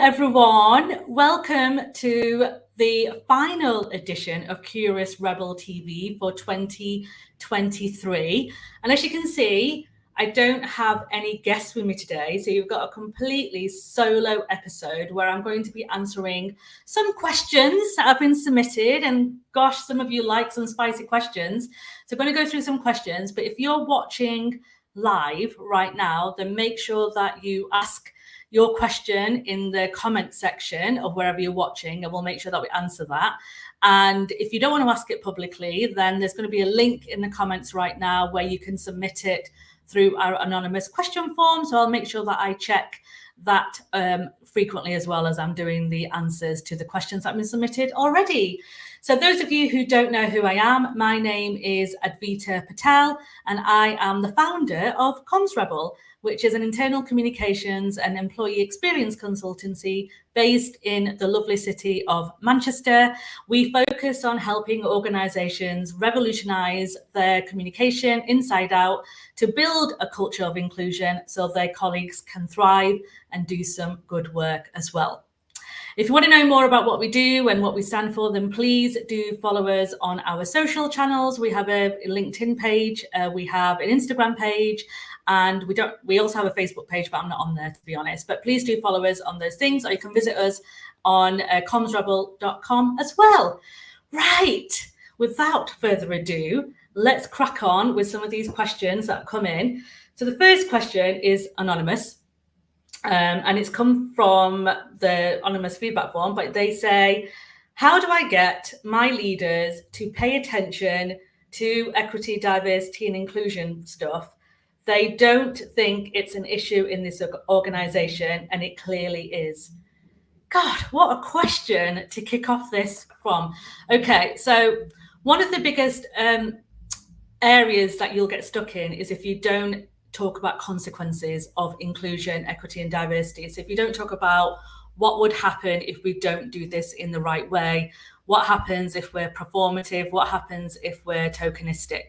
everyone. Welcome to the final edition of Curious Rebel TV for 2023. And as you can see, I don't have any guests with me today. So you've got a completely solo episode where I'm going to be answering some questions that have been submitted. And gosh, some of you like some spicy questions. So I'm going to go through some questions. But if you're watching live right now, then make sure that you ask your question in the comment section of wherever you're watching, and we'll make sure that we answer that. And if you don't want to ask it publicly, then there's going to be a link in the comments right now where you can submit it through our anonymous question form. So I'll make sure that I check that frequently, as well as I'm doing the answers to the questions that have been submitted already. So those of you who don't know who I am, my name is Advita Patel, and I am the founder of Comms Rebel, which is an internal communications and employee experience consultancy based in the lovely city of Manchester. We focus on helping organizations revolutionize their communication inside out to build a culture of inclusion so their colleagues can thrive and do some good work as well. If you want to know more about what we do and what we stand for, then please do follow us on our social channels. We have a LinkedIn page, we have an Instagram page, and we also have a Facebook page, but I'm not on there, to be honest. But please do follow us on those things, or you can visit us on commsrebel.com as well. Right, without further ado, let's crack on with some of these questions that have come in. So the first question is anonymous. And it's come from the anonymous feedback form, but they say, how do I get my leaders to pay attention to equity, diversity and inclusion stuff? They don't think it's an issue in this organization, and it clearly is. God, what a question to kick off this from. Okay, so one of the biggest areas that you'll get stuck in is if you don't talk about consequences of inclusion, equity and diversity. So if you don't talk about what would happen if we don't do this in the right way, what happens if we're performative, what happens if we're tokenistic.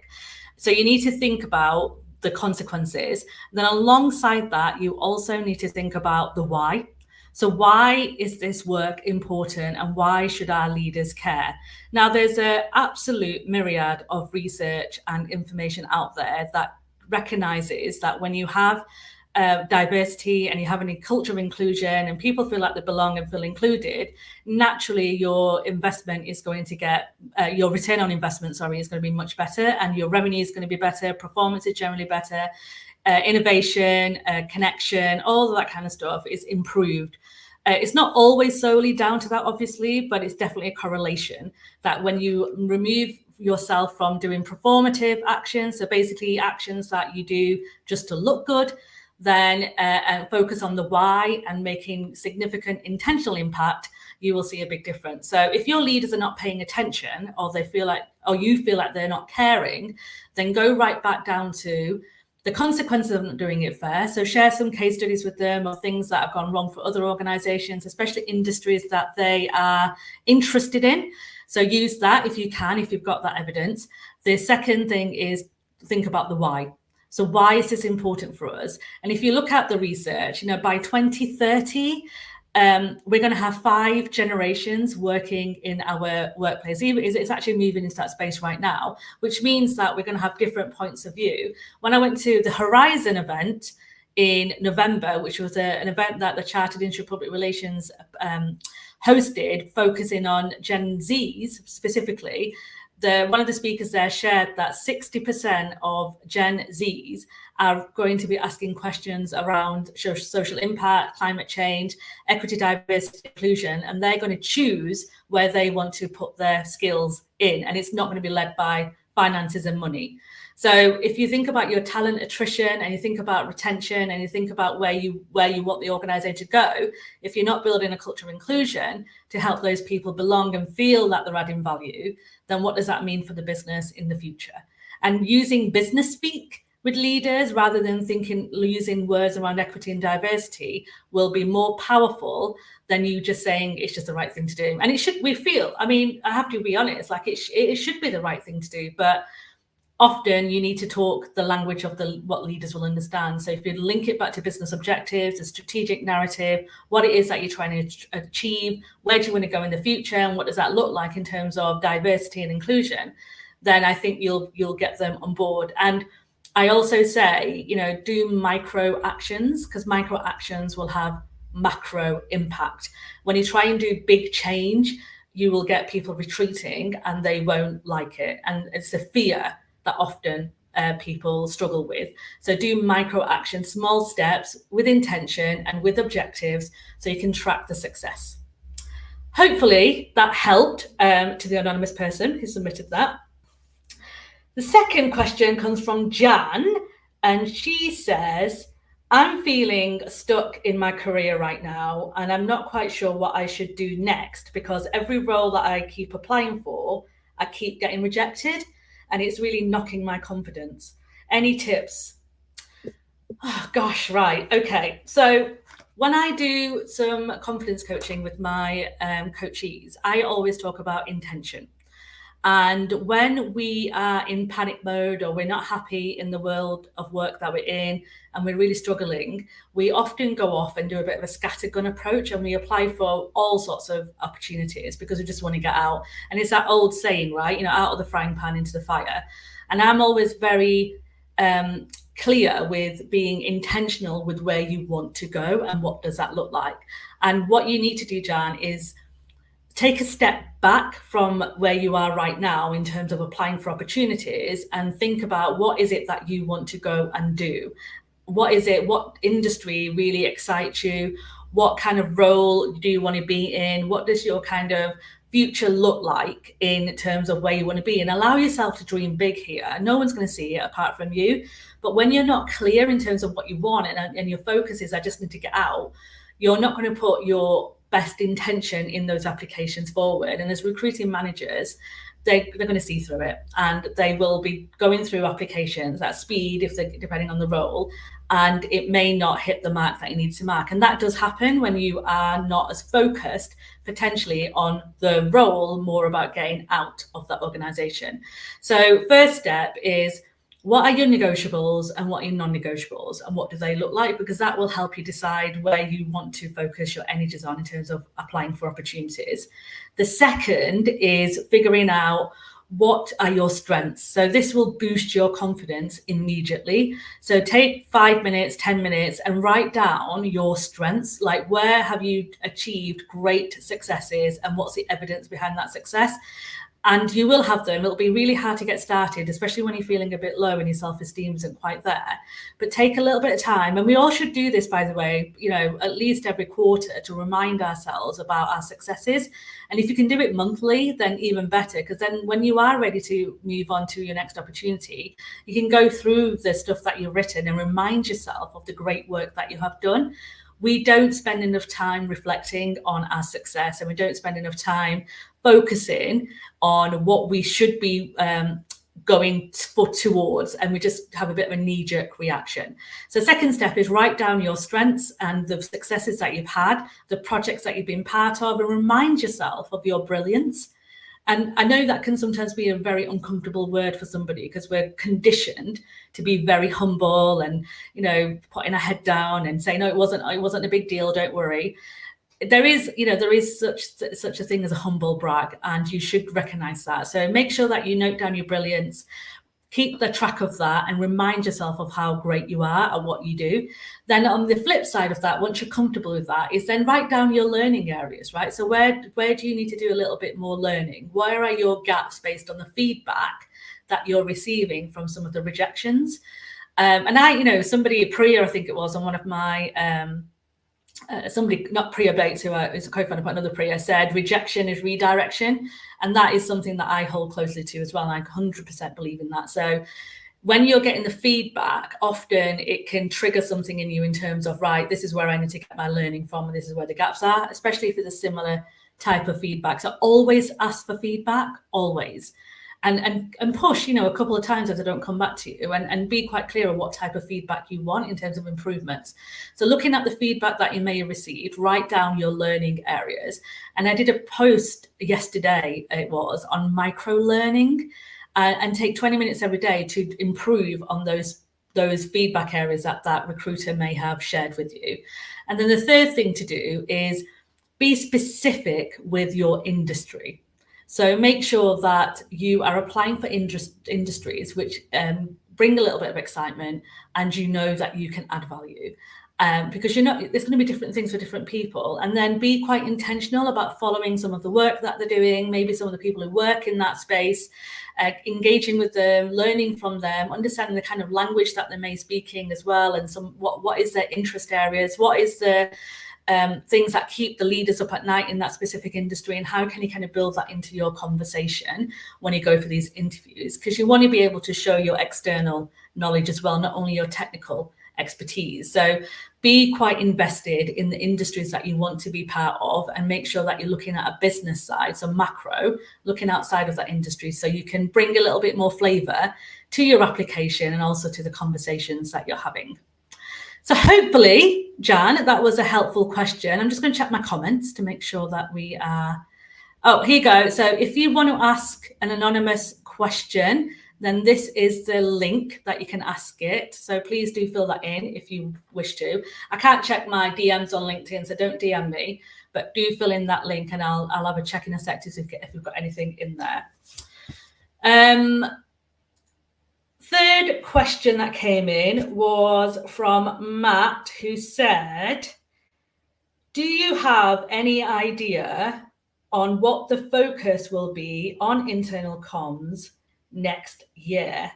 So you need to think about the consequences. Then alongside that, you also need to think about the why. So why is this work important, and why should our leaders care? Now, there's an absolute myriad of research and information out there that recognizes that when you have diversity and you have a culture of inclusion and people feel like they belong and feel included, naturally your investment is going to get, your return on investment, is going to be much better, and your revenue is going to be better, performance is generally better, innovation, connection, all of that kind of stuff is improved. It's not always solely down to that, obviously, but it's definitely a correlation that when you remove yourself from doing performative actions, so basically actions that you do just to look good, then focus on the why and making significant intentional impact, you will see a big difference. So if your leaders are not paying attention, or they feel like, or you feel like they're not caring, then go right back down to the consequences of not doing it fair. So share some case studies with them of things that have gone wrong for other organizations, especially industries that they are interested in. So use that if you can, if you've got that evidence. The second thing is think about the why. So why is this important for us? And if you look at the research, by 2030, we're going to have 5 generations working in our workplace. It's actually moving into that space right now, which means that we're going to have different points of view. When I went to the Horizon event in November, which was an event that the Chartered Institute of Public Relations hosted, focusing on Gen Zs specifically, one of the speakers there shared that 60% of Gen Zs are going to be asking questions around social impact, climate change, equity, diversity, inclusion, and they're going to choose where they want to put their skills in, and it's not going to be led by finances and money. So if you think about your talent attrition, and you think about retention, and you think about where you want the organization to go, if you're not building a culture of inclusion to help those people belong and feel that they're adding value, then what does that mean for the business in the future? And using business speak with leaders rather than using words around equity and diversity will be more powerful than you just saying it's just the right thing to do. And I have to be honest, like it should be the right thing to do, but often you need to talk the language of what leaders will understand. So if you link it back to business objectives, the strategic narrative, what it is that you're trying to achieve, where do you want to go in the future, and what does that look like in terms of diversity and inclusion, then I think you'll get them on board. And I also say, do micro actions, because micro actions will have macro impact. When you try and do big change, you will get people retreating and they won't like it. And it's a fear that often people struggle with. So do micro actions, small steps with intention and with objectives, so you can track the success. Hopefully that helped to the anonymous person who submitted that. The second question comes from Jan, and she says, I'm feeling stuck in my career right now, and I'm not quite sure what I should do next, because every role that I keep applying for, I keep getting rejected, and it's really knocking my confidence. Any tips? Oh, gosh, right. Okay. So when I do some confidence coaching with my coachees, I always talk about intention. And when we are in panic mode, or we're not happy in the world of work that we're in, and we're really struggling, we often go off and do a bit of a scattergun approach, and we apply for all sorts of opportunities because we just want to get out. And it's that old saying, right? Out of the frying pan into the fire. And I'm always very clear with being intentional with where you want to go and what does that look like. And what you need to do, Jan, is take a step back from where you are right now in terms of applying for opportunities, and think about what is it that you want to go and do. What is it? What industry really excites you? What kind of role do you want to be in? What does your kind of future look like in terms of where you want to be? And allow yourself to dream big here. No one's going to see it apart from you. But when you're not clear in terms of what you want, and your focus is, I just need to get out, you're not going to put your best intention in those applications forward. And as recruiting managers, they're going to see through it, and they will be going through applications at speed, depending on the role, and it may not hit the mark that you need to mark. And that does happen when you are not as focused potentially on the role, more about getting out of that organization. So first step is, what are your negotiables and what are your non-negotiables, and what do they look like? Because that will help you decide where you want to focus your energies on in terms of applying for opportunities. The second is figuring out what are your strengths. So this will boost your confidence immediately. So take 5 minutes, 10 minutes and write down your strengths, like where have you achieved great successes and what's the evidence behind that success. And you will have them. It'll be really hard to get started, especially when you're feeling a bit low and your self-esteem isn't quite there. But take a little bit of time. And we all should do this, by the way, at least every quarter, to remind ourselves about our successes. And if you can do it monthly, then even better, because then when you are ready to move on to your next opportunity, you can go through the stuff that you've written and remind yourself of the great work that you have done. We don't spend enough time reflecting on our success, and we don't spend enough time focusing on what we should be going towards, and we just have a bit of a knee-jerk reaction. So second step is write down your strengths and the successes that you've had, the projects that you've been part of, and remind yourself of your brilliance. And I know that can sometimes be a very uncomfortable word for somebody, because we're conditioned to be very humble and, putting our head down and saying, no, it wasn't a big deal, don't worry. There is such a thing as a humble brag, and you should recognize that. So make sure that you note down your brilliance, keep the track of that, and remind yourself of how great you are at what you do. Then on the flip side of that, once you're comfortable with that, is then write down your learning areas, right? So where do you need to do a little bit more learning? Where are your gaps based on the feedback that you're receiving from some of the rejections? And somebody, Priya, I think it was, on one of my somebody, not Priya Bates, who is a co-founder, but another Priya, said rejection is redirection. And that is something that I hold closely to as well. And I 100% believe in that. So when you're getting the feedback, often it can trigger something in you in terms of, right, this is where I need to get my learning from, and this is where the gaps are, especially if it's a similar type of feedback. So always ask for feedback, always. And push, a couple of times if they don't come back to you, and be quite clear on what type of feedback you want in terms of improvements. So looking at the feedback that you may have received, write down your learning areas. And I did a post yesterday, it was, on micro learning. and take 20 minutes every day to improve on those feedback areas that recruiter may have shared with you. And then the third thing to do is be specific with your industry. So make sure that you are applying for industries which bring a little bit of excitement, and you know that you can add value. Because there's going to be different things for different people. And then be quite intentional about following some of the work that they're doing, maybe some of the people who work in that space, engaging with them, learning from them, understanding the kind of language that they may be speaking as well, and what is their interest areas, what is the things that keep the leaders up at night in that specific industry, and how can you kind of build that into your conversation when you go for these interviews? Because you want to be able to show your external knowledge as well, not only your technical expertise. So be quite invested in the industries that you want to be part of, and make sure that you're looking at a business side, so macro, looking outside of that industry, so you can bring a little bit more flavor to your application and also to the conversations that you're having. So hopefully, Jan, that was a helpful question. I'm just going to check my comments to make sure that we are... Oh, here you go. So if you want to ask an anonymous question, then this is the link that you can ask it. So please do fill that in if you wish to. I can't check my DMs on LinkedIn, so don't DM me, but do fill in that link, and I'll have a check in a sec to see if we've got anything in there. Third question that came in was from Matt, who said, do you have any idea on what the focus will be on internal comms next year?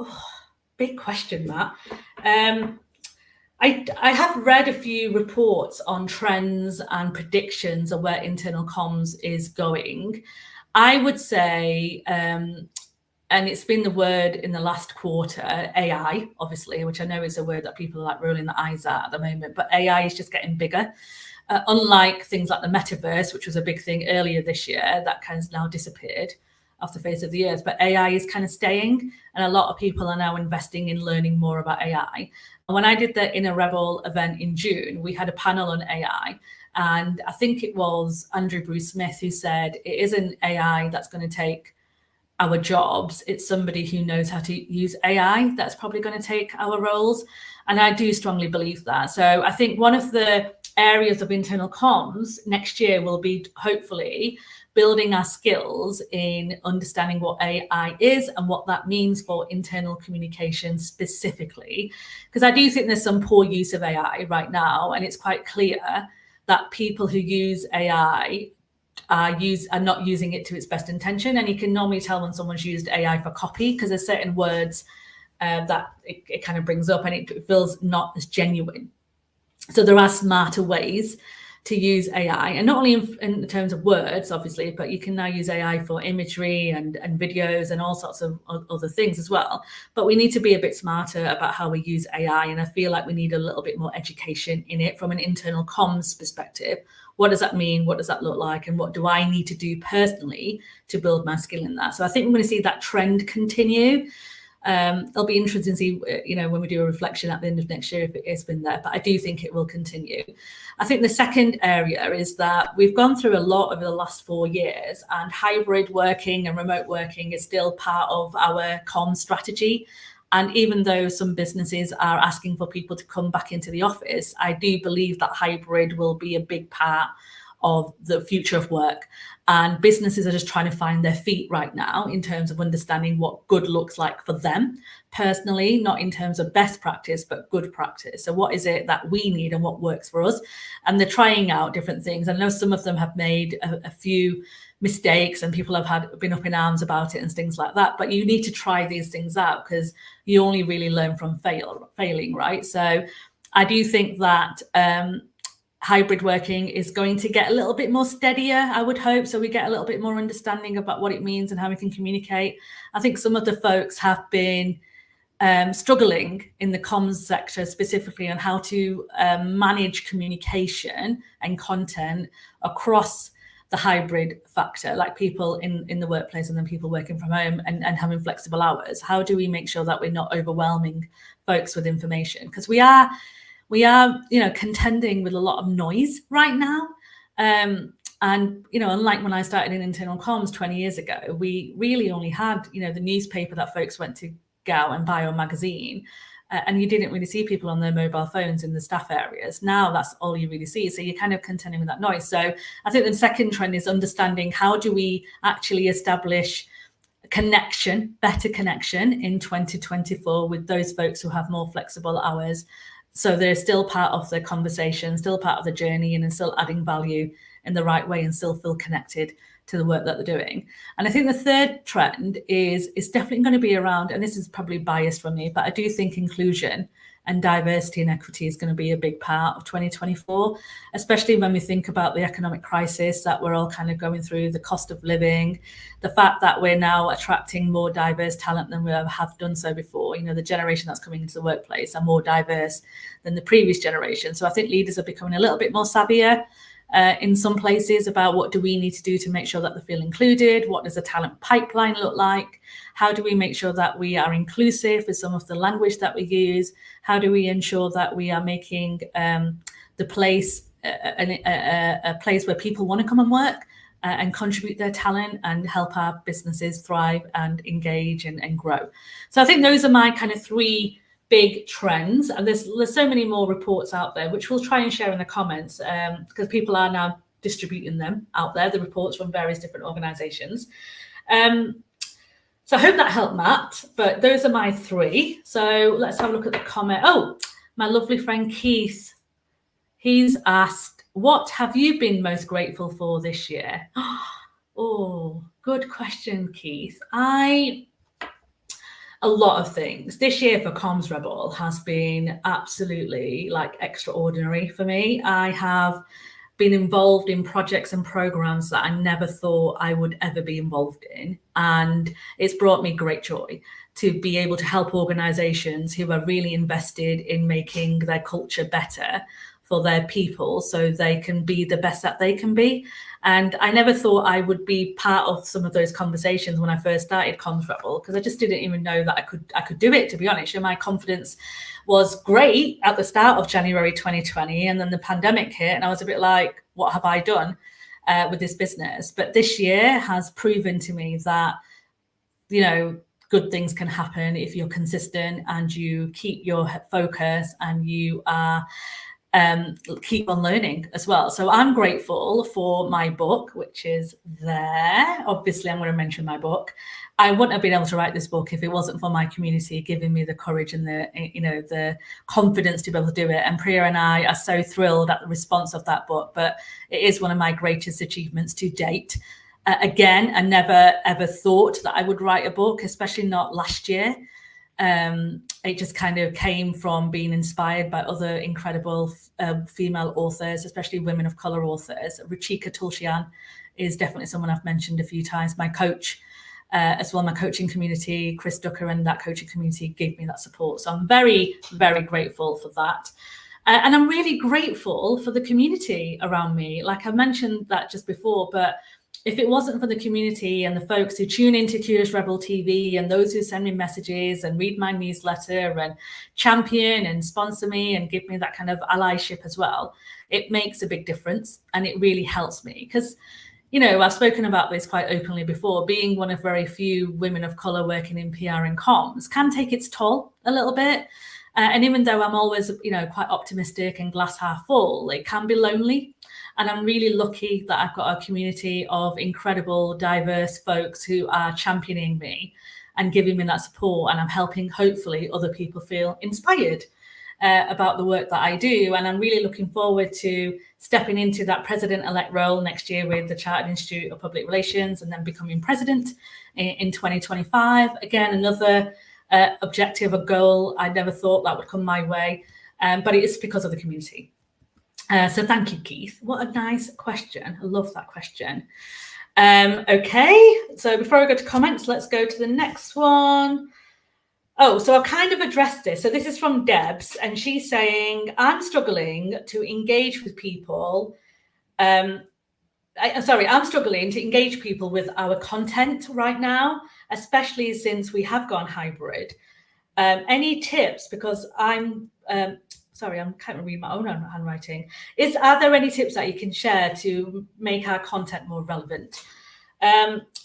Oh, big question, Matt. I have read a few reports on trends and predictions of where internal comms is going. I would say, and it's been the word in the last quarter, AI, obviously, which I know is a word that people are like rolling their eyes at the moment, but AI is just getting bigger. Unlike things like the metaverse, which was a big thing earlier this year, that kind of now disappeared off the face of the earth. But AI is kind of staying, and a lot of people are now investing in learning more about AI. And when I did the Inner Rebel event in June, we had a panel on AI. And I think it was Andrew Bruce Smith who said, it isn't AI that's going to take our jobs, it's somebody who knows how to use AI that's probably going to take our roles. And I do strongly believe that. So I think one of the areas of internal comms next year will be hopefully building our skills in understanding what AI is and what that means for internal communication specifically. Because I do think there's some poor use of AI right now, and it's quite clear that people who use AI are not using it to its best intention. And you can normally tell when someone's used AI for copy, because there's certain words that it kind of brings up, and it feels not as genuine. So there are smarter ways to use AI, and not only in terms of words, obviously, but you can now use AI for imagery and videos and all sorts of other things as well. But we need to be a bit smarter about how we use AI, and I feel like we need a little bit more education in it from an internal comms perspective. What does that mean? What does that look like? And what do I need to do personally to build my skill in that? So I think we're going to see that trend continue. It'll be interesting to see, when we do a reflection at the end of next year, if it has been there, but I do think it will continue. I think the second area is that we've gone through a lot over the last 4 years, and hybrid working and remote working is still part of our comms strategy. And even though some businesses are asking for people to come back into the office, I do believe that hybrid will be a big part of the future of work. And businesses are just trying to find their feet right now in terms of understanding what good looks like for them personally, not in terms of best practice, but good practice. So what is it that we need and what works for us? And they're trying out different things. I know some of them have made a few mistakes, and people have been up in arms about it and things like that. But you need to try these things out, because you only really learn from failing, right? So I do think that hybrid working is going to get a little bit more steadier, I would hope. So we get a little bit more understanding about what it means and how we can communicate. I think some of the folks have been struggling in the comms sector specifically on how to manage communication and content across the hybrid factor, like people in the workplace and then people working from home and having flexible hours. How do we make sure that we're not overwhelming folks with information? Because we are contending with a lot of noise right now. And, unlike when I started in internal comms 20 years ago, we really only had, the newspaper that folks went to go out and buy, or magazine. And you didn't really see people on their mobile phones in the staff areas. Now that's all you really see. So you're kind of contending with that noise. So I think the second trend is understanding how do we actually establish better connection in 2024 with those folks who have more flexible hours. So they're still part of the conversation, still part of the journey, and still adding value in the right way and still feel connected to the work that they're doing. And I think the third trend is definitely going to be around, and this is probably biased from me, but I do think inclusion and diversity and equity is going to be a big part of 2024, especially when we think about the economic crisis that we're all kind of going through, the cost of living, the fact that we're now attracting more diverse talent than we ever have done so before. The generation that's coming into the workplace are more diverse than the previous generation. So I think leaders are becoming a little bit more savvier in some places about what do we need to do to make sure that they feel included, what does the talent pipeline look like, how do we make sure that we are inclusive with some of the language that we use, how do we ensure that we are making the place a place where people want to come and work and contribute their talent and help our businesses thrive and engage and grow. So I think those are my kind of three big trends, and there's so many more reports out there which we'll try and share in the comments because people are now distributing them out there, the reports from various different organizations. So I hope that helped, Matt, but those are my three. So let's have a look at the comment. Oh, my lovely friend Keith, he's asked, what have you been most grateful for this year? Oh, good question, Keith. A lot of things. This year for Comms Rebel has been absolutely extraordinary for me. I have been involved in projects and programs that I never thought I would ever be involved in. And it's brought me great joy to be able to help organizations who are really invested in making their culture better for their people so they can be the best that they can be. And I never thought I would be part of some of those conversations when I first started Comms Rebel, because I just didn't even know that I could do it, to be honest. And my confidence was great at the start of January 2020, and then the pandemic hit, and I was a bit like, what have I done with this business? But this year has proven to me that, good things can happen if you're consistent and you keep your focus and you are keep on learning as well. So I'm grateful for my book, which is there. Obviously, I'm going to mention my book. I wouldn't have been able to write this book if it wasn't for my community giving me the courage and the confidence to be able to do it. And Priya and I are so thrilled at the response of that book, but it is one of my greatest achievements to date. Again, I never ever thought that I would write a book, especially not last year. It just kind of came from being inspired by other incredible female authors, especially women of color authors. Ruchika Tulsian is definitely someone I've mentioned a few times. My coach, as well, my coaching community, Chris Ducker, and that coaching community gave me that support. So I'm very, very grateful for that. And I'm really grateful for the community around me. Like I mentioned that just before, but if it wasn't for the community and the folks who tune into Curious Rebel TV and those who send me messages and read my newsletter and champion and sponsor me and give me that kind of allyship as well, it makes a big difference and it really helps me. Because, I've spoken about this quite openly before, being one of very few women of color working in PR and comms can take its toll a little bit. And even though I'm always, quite optimistic and glass half full, it can be lonely. And I'm really lucky that I've got a community of incredible, diverse folks who are championing me and giving me that support. And I'm helping, hopefully, other people feel inspired about the work that I do. And I'm really looking forward to stepping into that president-elect role next year with the Chartered Institute of Public Relations and then becoming president in 2025. Again, another objective, a goal I never thought that would come my way, but it is because of the community. So thank you, Keith. What a nice question. I love that question. Okay, so before I go to comments, let's go to the next one. Oh, so I've kind of addressed this. So this is from Debs, and she's saying, I'm struggling to engage with people. I'm struggling to engage people with our content right now, especially since we have gone hybrid. Any tips? Because I'm sorry, I can't read my own handwriting. Are there any tips that you can share to make our content more relevant?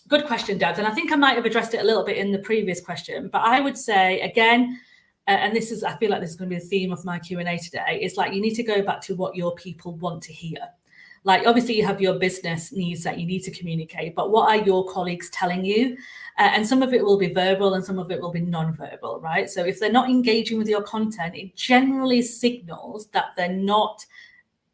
Good question, Debs. And I think I might have addressed it a little bit in the previous question, but I would say again, and I feel like this is going to be the theme of my Q&A today, is like you need to go back to what your people want to hear. Like obviously you have your business needs that you need to communicate, but what are your colleagues telling you? And some of it will be verbal and some of it will be non-verbal, right? So if they're not engaging with your content, it generally signals that they're not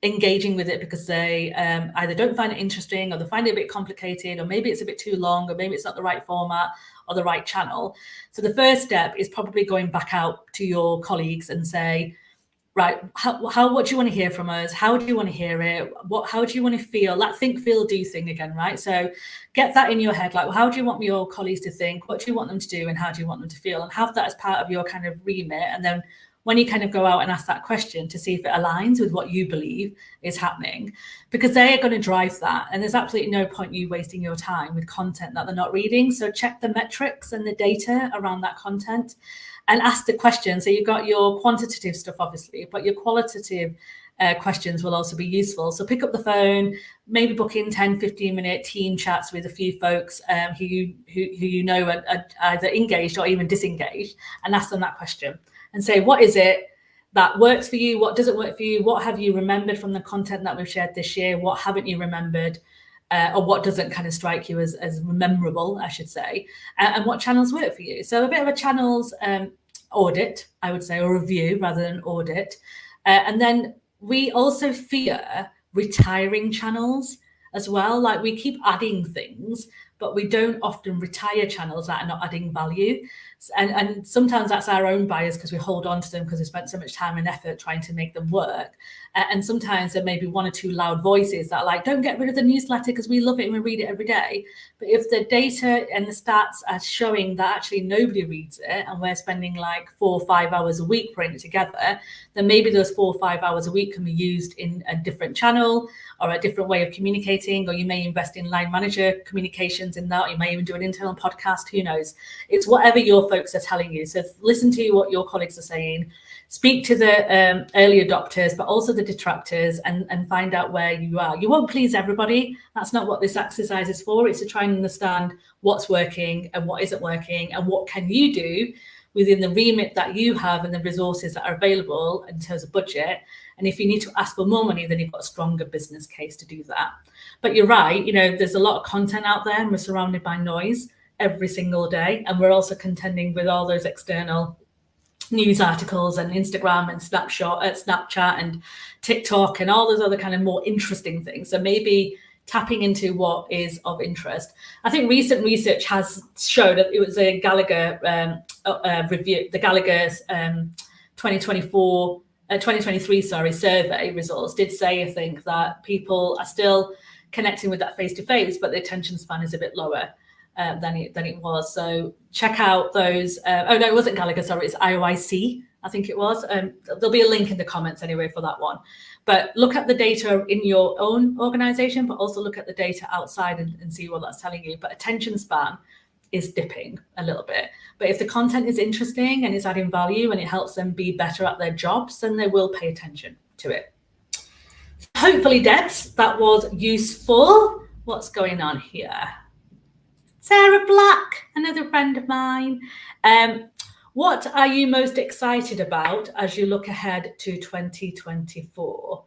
engaging with it because they either don't find it interesting, or they find it a bit complicated, or maybe it's a bit too long, or maybe it's not the right format or the right channel. So the first step is probably going back out to your colleagues and say, right, what do you want to hear from us? How do you want to hear it? How do you want to feel? That think, feel, do thing again, right? So get that in your head, like, how do you want your colleagues to think? What do you want them to do? And how do you want them to feel? And have that as part of your kind of remit. And then when you kind of go out and ask that question to see if it aligns with what you believe is happening, because they are going to drive that. And there's absolutely no point you wasting your time with content that they're not reading. So check the metrics and the data around that content and ask the question. So you've got your quantitative stuff, obviously, but your qualitative questions will also be useful. So pick up the phone, maybe book in 10, 15-minute team chats with a few folks who you know are either engaged or even disengaged, and ask them that question and say, what is it that works for you? What doesn't work for you? What have you remembered from the content that we've shared this year? What haven't you remembered? Or what doesn't kind of strike you as memorable, I should say, and what channels work for you. So a bit of a channels audit, I would say, or review rather than audit. And then we also fear retiring channels as well. Like we keep adding things, but we don't often retire channels that are not adding value. And sometimes that's our own bias because we hold on to them because we spent so much time and effort trying to make them work. And sometimes there may be one or two loud voices that are like, don't get rid of the newsletter because we love it and we read it every day. But if the data and the stats are showing that actually nobody reads it and we're spending like 4 or 5 hours a week putting it together, then maybe those 4 or 5 hours a week can be used in a different channel or a different way of communicating, or you may invest in line manager communications in that. You may even do an internal podcast, who knows? It's whatever your folks are telling you. So listen to what your colleagues are saying, speak to the early adopters, but also the detractors, and find out where you are. You won't please everybody. That's not what this exercise is for. It's to try and understand what's working and what isn't working, and what can you do within the remit that you have and the resources that are available in terms of budget. And if you need to ask for more money, then you've got a stronger business case to do that. But you're right, there's a lot of content out there and we're surrounded by noise every single day. And we're also contending with all those external news articles and Instagram and Snapchat and TikTok and all those other kind of more interesting things. So maybe tapping into what is of interest. I think recent research has showed that it was a Gallagher review, the Gallagher's 2023 survey results did say, I think, that people are still connecting with that face-to-face, but the attention span is a bit lower than it was. So check out those. Oh no, it wasn't Gallagher, sorry, it's IOIC, I think it was. There'll be a link in the comments anyway for that one. But look at the data in your own organization, but also look at the data outside and see what that's telling you. But attention span is dipping a little bit. But if the content is interesting and it's adding value and it helps them be better at their jobs, then they will pay attention to it. Hopefully, Debs, that was useful. What's going on here? Sarah Black, another friend of mine. What are you most excited about as you look ahead to 2024?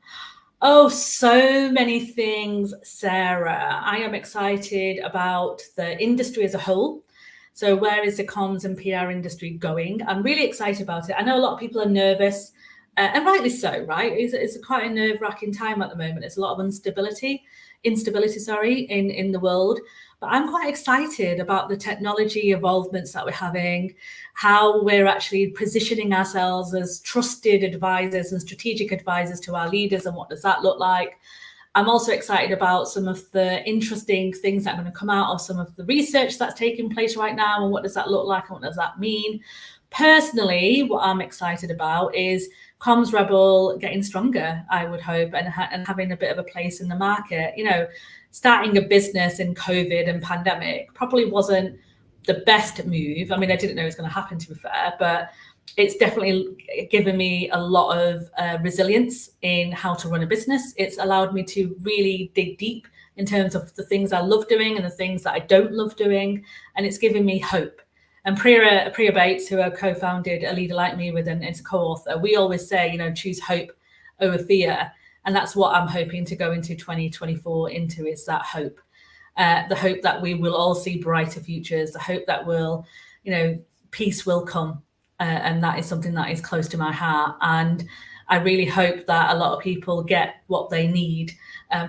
Oh, so many things, Sarah. I am excited about the industry as a whole. So where is the comms and PR industry going? I'm really excited about it. I know a lot of people are nervous, and rightly so, right? It's quite a nerve-wracking time at the moment. It's a lot of instability, in the world. But I'm quite excited about the technology evolvements that we're having, how we're actually positioning ourselves as trusted advisors and strategic advisors to our leaders, and what does that look like? I'm also excited about some of the interesting things that are going to come out of some of the research that's taking place right now, and what does that look like and what does that mean? Personally, what I'm excited about is Comms Rebel getting stronger, I would hope, and having a bit of a place in the market. Starting a business in COVID and pandemic probably wasn't the best move. I mean, I didn't know it was going to happen, to be fair, but it's definitely given me a lot of resilience in how to run a business. It's allowed me to really dig deep in terms of the things I love doing and the things that I don't love doing. And it's given me hope. And Priya Bates, who I co-founded A Leader Like Me with and is a co-author, we always say, choose hope over fear. And that's what I'm hoping to go into 2024 into, is that hope. The hope that we will all see brighter futures, the hope that peace will come. And that is something that is close to my heart. And I really hope that a lot of people get what they need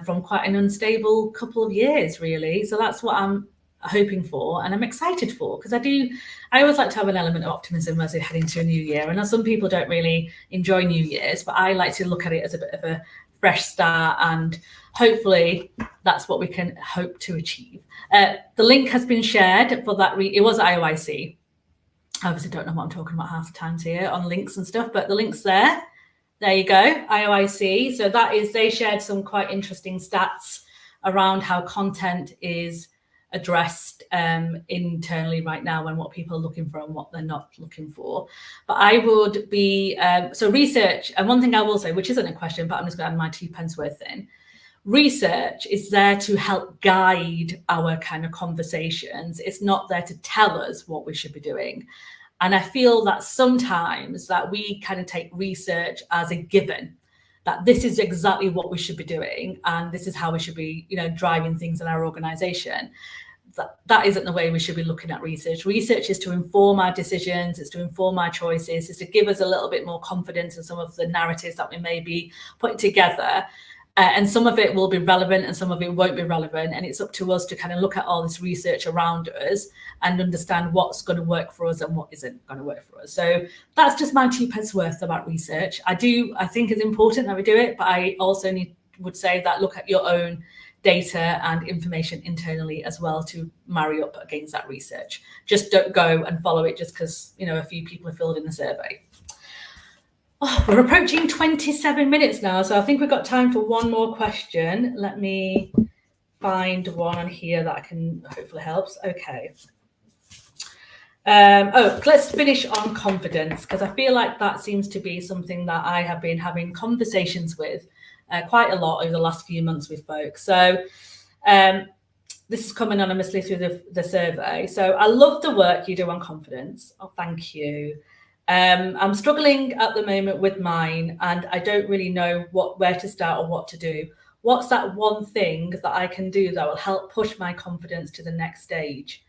from quite an unstable couple of years, really. So that's what I'm hoping for, and I'm excited for, because I always like to have an element of optimism as we head into a new year. And some people don't really enjoy New Year's, but I like to look at it as a bit of a fresh start, and hopefully that's what we can hope to achieve. The link has been shared for that. It was IOIC. I obviously don't know what I'm talking about half the times here on links and stuff, but the link's there. There you go, IOIC. So they shared some quite interesting stats around how content is addressed internally right now, and what people are looking for and what they're not looking for. But I would be, so research, and one thing I will say, which isn't a question, but I'm just going to add my 2 pence worth in. Research is there to help guide our kind of conversations. It's not there to tell us what we should be doing. And I feel that sometimes that we kind of take research as a given, that this is exactly what we should be doing, and this is how we should be, driving things in our organization. That isn't the way we should be looking at research. Research is to inform our decisions, it's to inform our choices, it's to give us a little bit more confidence in some of the narratives that we may be putting together. And some of it will be relevant and some of it won't be relevant. And it's up to us to kind of look at all this research around us and understand what's going to work for us and what isn't going to work for us. So that's just my 2 pence worth about research. I think it's important that we do it, but I also would say that look at your own data and information internally as well to marry up against that research. Just don't go and follow it just because, a few people have filled in the survey. Oh, we're approaching 27 minutes now, so I think we've got time for one more question. Let me find one on here that I can hopefully helps. Okay. Let's finish on confidence, because I feel like that seems to be something that I have been having conversations with quite a lot over the last few months with folks. So this is come anonymously through the survey. So I love the work you do on confidence. Oh, thank you. I'm struggling at the moment with mine, and I don't really know where to start or what to do. What's that one thing that I can do that will help push my confidence to the next stage?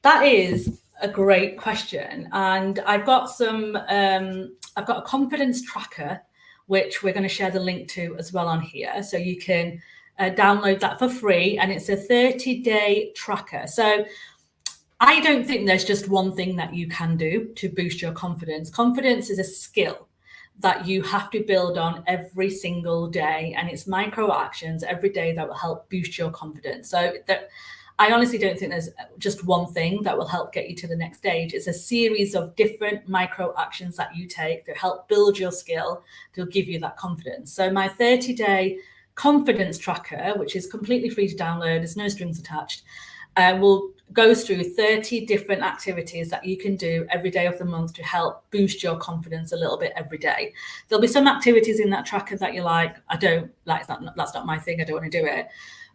That is a great question. And I've got a confidence tracker, which we're going to share the link to as well on here. So you can download that for free, and it's a 30-day tracker. So I don't think there's just one thing that you can do to boost your confidence. Confidence is a skill that you have to build on every single day, and it's micro actions every day that will help boost your confidence. So I honestly don't think there's just one thing that will help get you to the next stage. It's a series of different micro actions that you take to help build your skill to give you that confidence. So my 30-day confidence tracker, which is completely free to download, there's no strings attached, will goes through 30 different activities that you can do every day of the month to help boost your confidence a little bit every day. There'll be some activities in that tracker that you're like, I don't like, that's not my thing, I don't want to do it.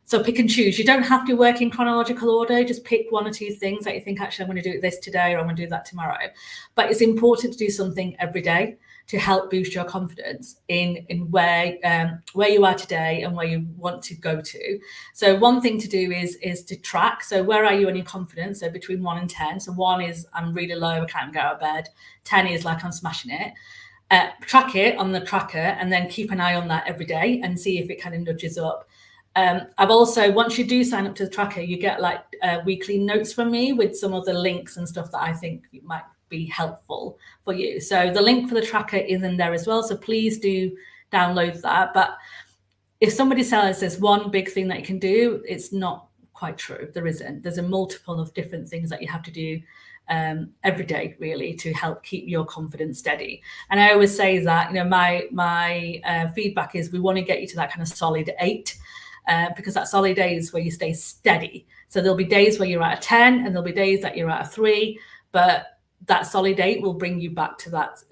So pick and choose. You don't have to work in chronological order. Just pick 1 or 2 things that you think, actually, I'm going to do this today or I'm going to do that tomorrow. But it's important to do something every day to help boost your confidence in where you are today and where you want to go to. So one thing to do is to track. So where are you in your confidence? So between 1 and 10. So 1 is I'm really low, I can't get out of bed. 10 is like I'm smashing it. Track it on the tracker and then keep an eye on that every day and see if it kind of nudges up. I've also, once you do sign up to the tracker, you get like weekly notes from me with some of the links and stuff that I think might be helpful for you. So the link for the tracker is in there as well. So please do download that. But if somebody says there's one big thing that you can do, it's not quite true. There isn't. There's a multiple of different things that you have to do every day, really, to help keep your confidence steady. And I always say that, my feedback is we want to get you to that kind of solid 8. Because that solid 8 is where you stay steady. So there'll be days where you're at a 10 and there'll be days that you're at a 3, but that solid 8 will bring you back to that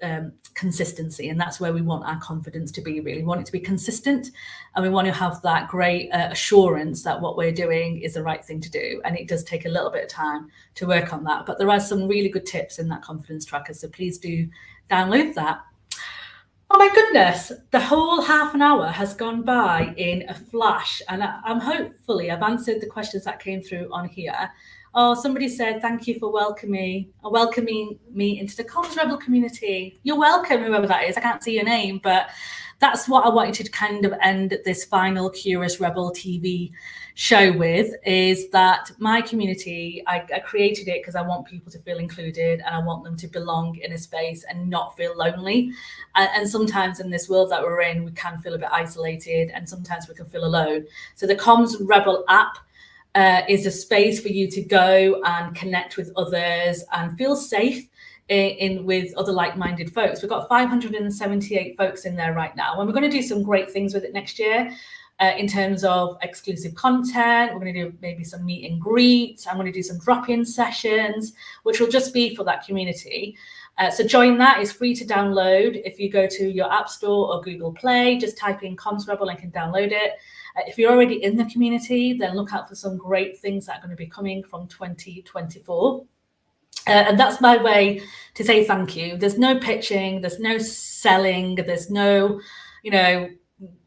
consistency, and that's where we want our confidence to be. Really, we want it to be consistent, and we want to have that great assurance that what we're doing is the right thing to do. And it does take a little bit of time to work on that, but there are some really good tips in that confidence tracker, so please do download that. Oh my goodness, the whole half an hour has gone by in a flash, and I'm hopefully I've answered the questions that came through on here. Oh, somebody said, thank you for welcoming me into the Comms Rebel community. You're welcome, whoever that is. I can't see your name, but that's what I wanted to kind of end this final Curious Rebel TV show with, is that my community, I created it because I want people to feel included, and I want them to belong in a space and not feel lonely. And sometimes in this world that we're in, we can feel a bit isolated, and sometimes we can feel alone. So the Comms Rebel app is a space for you to go and connect with others and feel safe with other like-minded folks. We've got 578 folks in there right now, and we're going to do some great things with it next year in terms of exclusive content. We're going to do maybe some meet and greets. I'm going to do some drop-in sessions, which will just be for that community. So join that. It's free to download. If you go to your App Store or Google Play, just type in Comms Rebel and can download it. If you're already in the community, then look out for some great things that are going to be coming from 2024. And that's my way to say thank you. There's no pitching, there's no selling, there's no,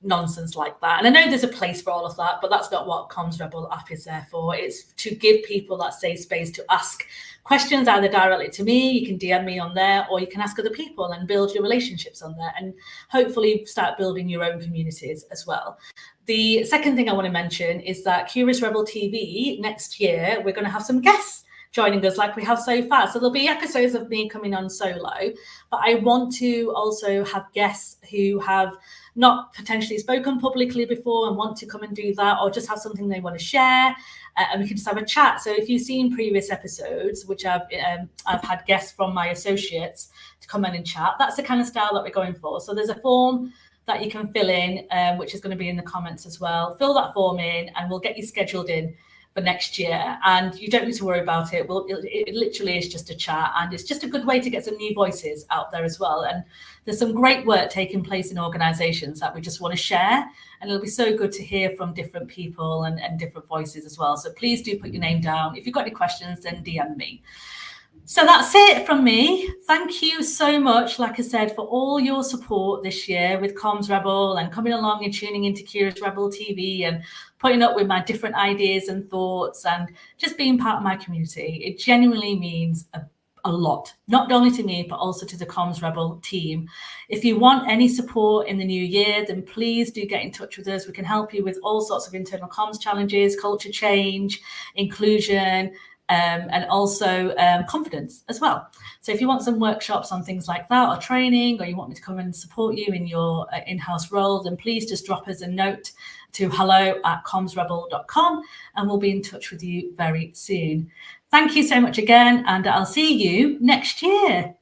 nonsense like that. And I know there's a place for all of that, but that's not what Comms Rebel app is there for. It's to give people that safe space to ask questions either directly to me. You can DM me on there, or you can ask other people and build your relationships on there, and hopefully start building your own communities as well. The second thing I want to mention is that Curious Rebel TV next year, we're going to have some guests joining us like we have so far. So there'll be episodes of me coming on solo, but I want to also have guests who have not potentially spoken publicly before and want to come and do that, or just have something they want to share, and we can just have a chat. So if you've seen previous episodes, which I've had guests from my associates to come in and chat, that's the kind of style that we're going for. So there's a form that you can fill in, which is going to be in the comments as well. Fill that form in and we'll get you scheduled in for next year, and you don't need to worry about it. It literally is just a chat, and it's just a good way to get some new voices out there as well. And there's some great work taking place in organizations that we just want to share, and it'll be so good to hear from different people and different voices as well. So please do put your name down. If you've got any questions, then DM me. So that's it from me. Thank you so much, like I said, for all your support this year with Comms Rebel, and coming along and tuning into Curious Rebel TV and putting up with my different ideas and thoughts, and just being part of my community. It genuinely means a lot, not only to me, but also to the Comms Rebel team. If you want any support in the new year, then please do get in touch with us. We can help you with all sorts of internal comms challenges, culture change, inclusion, and also confidence as well. So if you want some workshops on things like that, or training, or you want me to come and support you in your in-house role, then please just drop us a note to hello@commsrebel.com, and we'll be in touch with you very soon. Thank you so much again, and I'll see you next year.